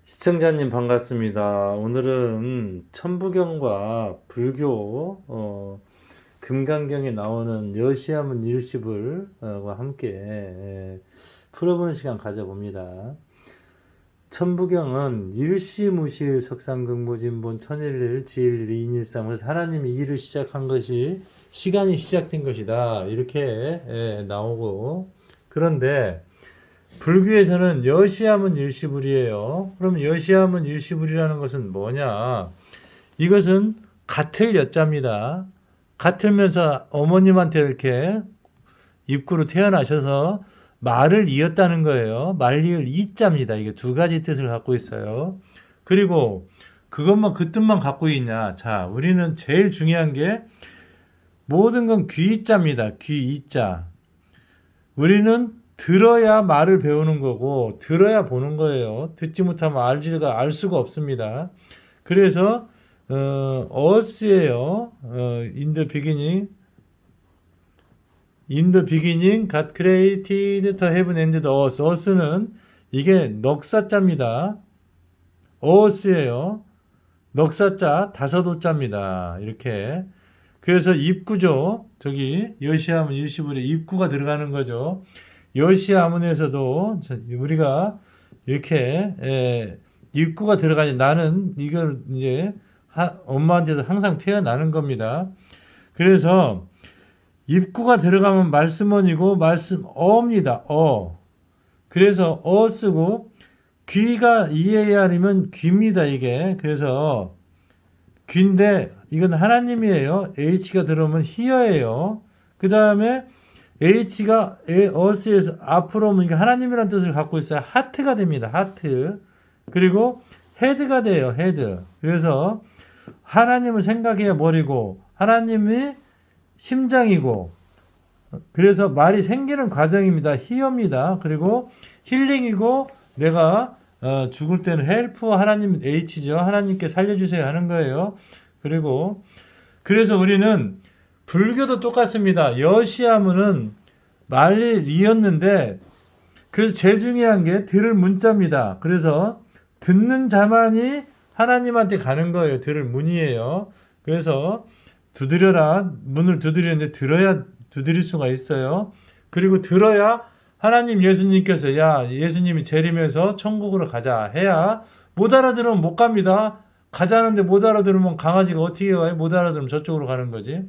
시청자님 반갑습니다. 오늘은 천부경과 불교 금강경에 나오는 여시하문 일시불과 함께 풀어보는 시간 가져봅니다. 천부경은 일시무실 석상극무진본 천일일 지일 이인일삼을 하나님이 일을 시작한 것이 시간이 시작된 것이다 이렇게 나오고, 그런데 불교에서는 여시하문 일시불이에요. 그럼 여시하문 일시불이라는 것은 뭐냐? 이것은 같을 여자입니다. 같으면서 어머님한테 이렇게 입구로 태어나셔서 말을 이었다는 거예요. 말리을 이자입니다. 이게 두 가지 뜻을 갖고 있어요. 그리고 그것만 그 뜻만 갖고 있냐? 자, 우리는 제일 중요한 게 모든 건 귀자입니다. 귀이자. 우리는 들어야 말을 배우는 거고 들어야 보는 거예요. 듣지 못하면 알 수가 없습니다. 그래서 earth예요. In the beginning God created the heaven and the earth. earth는 이게 넉사자입니다. earth예요. 넉사자 다섯오자입니다. 이렇게. 그래서 입구죠. 저기 여시하문 일시불에 입구가 들어가는 거죠. 여시아문에서도 우리가 이렇게 입구가 들어가니 나는 이걸 이제 엄마한테서 항상 태어나는 겁니다. 그래서 입구가 들어가면 말씀원이고 말씀어입니다. 그래서 쓰고 귀가 이해해야 하면 귀입니다. 이게. 그래서 귀인데 이건 하나님이에요. H가 들어오면 히어예요. 그 다음에 H가 어스에서 앞으로 오면 하나님이라는 뜻을 갖고 있어요. 하트가 됩니다. 하트. 그리고 헤드가 돼요. 헤드. 그래서 하나님을 생각해야 머리고 하나님이 심장이고, 그래서 말이 생기는 과정입니다. 히어입니다. 그리고 힐링이고, 내가 죽을 때는 헬프, 하나님 H죠. 하나님께 살려주세요 하는 거예요. 그리고 그래서 우리는 불교도 똑같습니다. 여시하문은 말리이었는데, 그래서 제일 중요한 게 들을 문자입니다. 그래서 듣는 자만이 하나님한테 가는 거예요. 들을 문이에요. 그래서 두드려라, 문을 두드리는데 들어야 두드릴 수가 있어요. 그리고 들어야 하나님 예수님께서 야 예수님이 재림해서 천국으로 가자 해야, 못 알아들으면 못 갑니다. 가자는데 못 알아들으면 강아지가 어떻게 와요? 못 알아들으면 저쪽으로 가는 거지.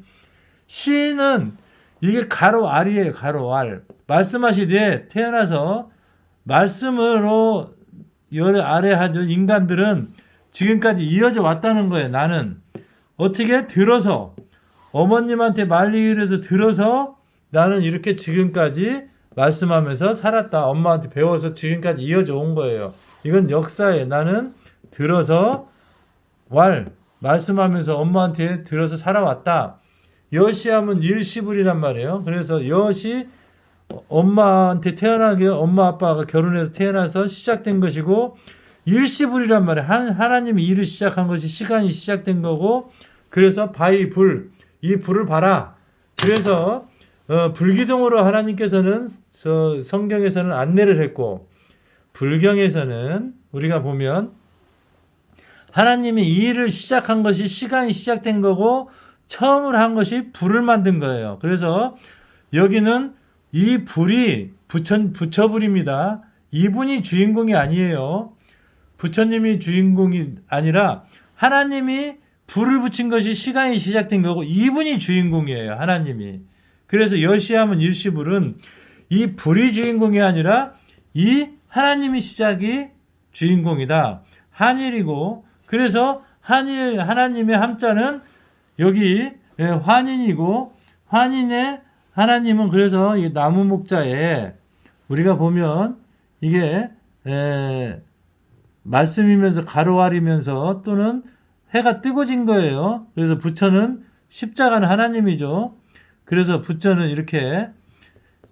시는 이게 가로 알이에요. 가로 알. 말씀하시되 태어나서 말씀으로 열 아래 하죠. 인간들은 지금까지 이어져 왔다는 거예요. 나는 어떻게 들어서 어머님한테 말리기를 해서 들어서 나는 이렇게 지금까지 말씀하면서 살았다. 엄마한테 배워서 지금까지 이어져 온 거예요. 이건 역사예요. 나는 들어서 말씀하면서 엄마한테 들어서 살아왔다. 여시하면 일시불이란 말이에요. 그래서 여시 엄마한테 태어나게 엄마 아빠가 결혼해서 태어나서 시작된 것이고, 일시불이란 말이에요. 하나님이 일을 시작한 것이 시간이 시작된 거고, 그래서 바이 불, 이 불을 봐라. 그래서 불기둥으로 하나님께서는 성경에서는 안내를 했고, 불경에서는 우리가 보면 하나님이 이 일을 시작한 것이 시간이 시작된 거고 처음으로 한 것이 불을 만든 거예요. 그래서 여기는 이 불이 부처불입니다. 이분이 주인공이 아니에요. 부처님이 주인공이 아니라 하나님이 불을 붙인 것이 시간이 시작된 거고 이분이 주인공이에요. 하나님이. 그래서 여시하면 일시불은 이 불이 주인공이 아니라 이 하나님이 시작이 주인공이다. 한일이고, 그래서 하나님의 함자는 여기 환인이고, 환인의 하나님은 그래서 이 나무 목자에 우리가 보면 이게 말씀이면서 가로알이면서 또는 해가 뜨거진 거예요. 그래서 부처는 십자가는 하나님이죠. 그래서 부처는 이렇게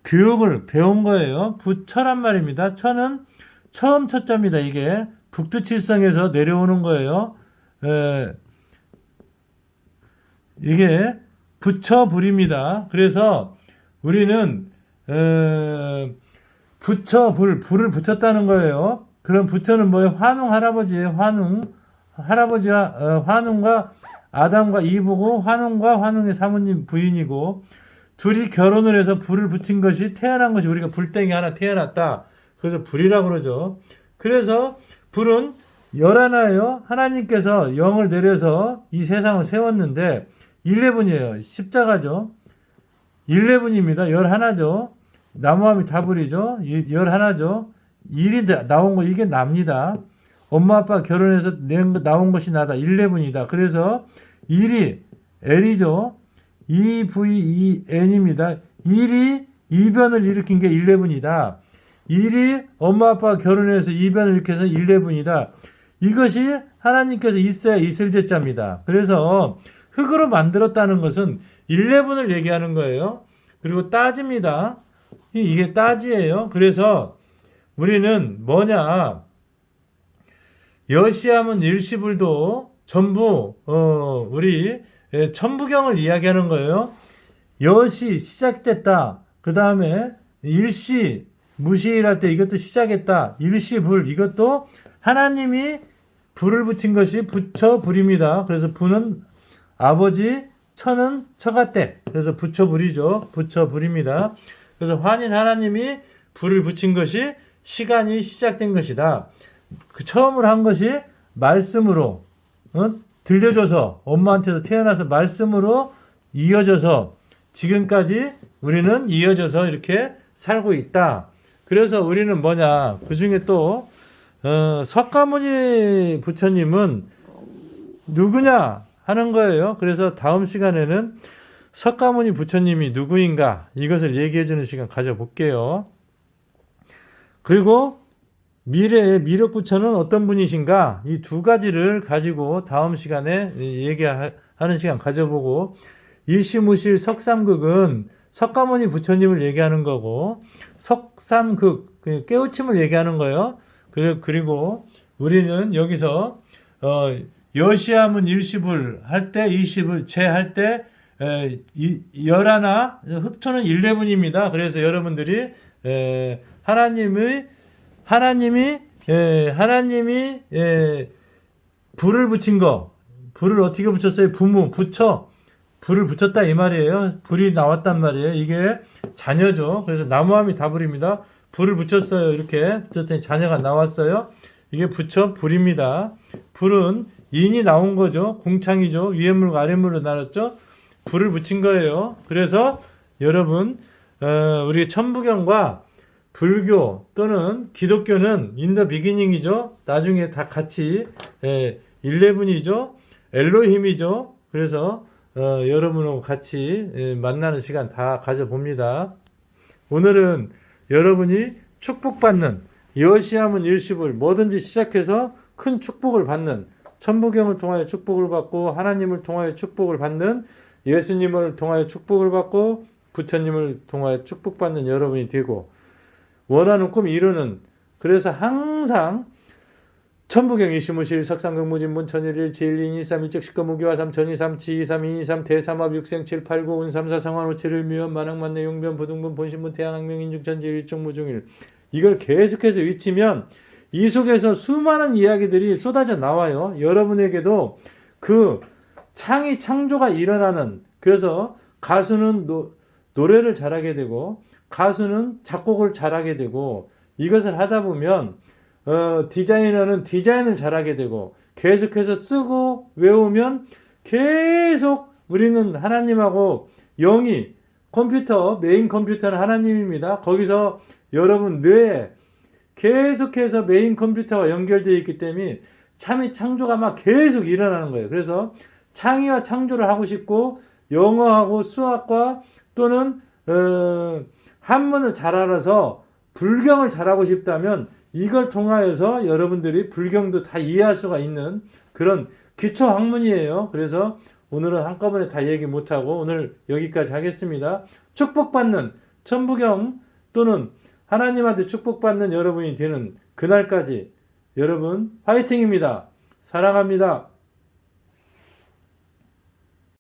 교육을 배운 거예요. 부처란 말입니다. 처는 처음 첫자입니다. 이게 북두칠성에서 내려오는 거예요. 이게 부처불입니다. 그래서 우리는 불을 붙였다는 거예요. 그럼 부처는 뭐예요? 환웅 할아버지예요. 환웅. 할아버지와 환웅과 아담과 이브고 환웅과 환웅의 사모님 부인이고 둘이 결혼을 해서 불을 붙인 것이 태어난 것이 우리가 불땡이 하나 태어났다. 그래서 불이라고 그러죠. 그래서 불은 열하나예요. 하나님께서 영을 내려서 이 세상을 세웠는데 11이에요. 십자가죠. 11입니다. 열하나죠. 나무함이 다불이죠. 열하나죠. 일이 나온 거 이게 납니다. 엄마 아빠 결혼해서 나온 것이 나다. 11이다. 그래서 일이 L이죠. EVEN입니다. 일이 이변을 일으킨 게 11이다. 일이 엄마 아빠가 결혼해서 이변을 일으켜서 11이다. 이것이 하나님께서 있어야 있을 제자입니다. 그래서 흙으로 만들었다는 것은 11을 얘기하는 거예요. 그리고 따지입니다. 이게 따지예요. 그래서 우리는 뭐냐, 여시하면 일시불도 전부 우리 천부경을 이야기하는 거예요. 여시 시작됐다. 그 다음에 일시 무시일할 때 이것도 시작했다. 일시불 이것도 하나님이 불을 붙인 것이 부처불입니다. 그래서 부는 아버지, 처는 처가때. 그래서 부처불이죠. 부처불입니다. 그래서 환인 하나님이 불을 붙인 것이 시간이 시작된 것이다. 그 처음으로 한 것이 말씀으로 들려줘서 엄마한테서 태어나서 말씀으로 이어져서 지금까지 우리는 이어져서 이렇게 살고 있다. 그래서 우리는 뭐냐, 그 중에 또 석가모니 부처님은 누구냐 하는 거예요. 그래서 다음 시간에는 석가모니 부처님이 누구인가 이것을 얘기해 주는 시간 가져볼게요. 그리고 미래의 미륵부처는 어떤 분이신가, 이 두 가지를 가지고 다음 시간에 얘기하는 시간 가져보고, 일시무실 석삼극은 석가모니 부처님을 얘기하는 거고, 석삼극 깨우침을 얘기하는 거예요. 그리고 우리는 여기서 여시하면 일시불 할 때, 일시불 제할 때 열하나, 흑토는 11입니다. 그래서 여러분들이 하나님이 불을 붙인 거, 불을 어떻게 붙였어요? 불을 붙였다 이 말이에요. 불이 나왔단 말이에요. 이게 자녀죠. 그래서 나무함이 다불입니다. 불을 붙였어요. 이렇게 붙였더니 자녀가 나왔어요. 이게 불입니다. 불은 인이 나온 거죠. 궁창이죠. 위에 물과 아래 물로 나눴죠. 불을 붙인 거예요. 그래서 여러분 우리 천부경과 불교 또는 기독교는 인더 비기닝이죠. 나중에 다 같이 11이죠. 엘로힘이죠. 그래서 여러분하고 같이 만나는 시간 다 가져봅니다. 오늘은 여러분이 축복받는, 여시하면 일시불 뭐든지 시작해서 큰 축복을 받는, 천부경을 통하여 축복을 받고 하나님을 통하여 축복을 받는, 예수님을 통하여 축복을 받고 부처님을 통하여 축복받는 여러분이 되고, 원하는 꿈 이루는, 그래서 항상 천부경 이시무실 석상극무진문 천일일 제일인 이삼 일적 식거무기화 삼 전이삼 지이삼 인이삼 대삼합 육생 칠팔구 운삼사 성환 오칠일 미연 만학만내 용변 부등분 본신분 태양학명 인중천지 일종무중일, 이걸 계속해서 외치면 이 속에서 수많은 이야기들이 쏟아져 나와요. 여러분에게도 그 창조가 일어나는, 그래서 가수는 노래를 잘하게 되고 가수는 작곡을 잘하게 되고, 이것을 하다 보면 디자이너는 디자인을 잘하게 되고, 계속해서 쓰고 외우면 계속 우리는 하나님하고 영이, 메인 컴퓨터는 하나님입니다. 거기서 여러분 뇌에 계속해서 메인 컴퓨터와 연결되어 있기 때문에 참이 창조가 막 계속 일어나는 거예요. 그래서 창의와 창조를 하고 싶고, 영어하고 수학과 또는 한문을 잘 알아서 불경을 잘하고 싶다면 이걸 통하여서 여러분들이 불경도 다 이해할 수가 있는 그런 기초 학문이에요. 그래서 오늘은 한꺼번에 다 얘기 못하고 오늘 여기까지 하겠습니다. 축복받는 천부경 또는 하나님한테 축복받는 여러분이 되는 그날까지 여러분 화이팅입니다. 사랑합니다.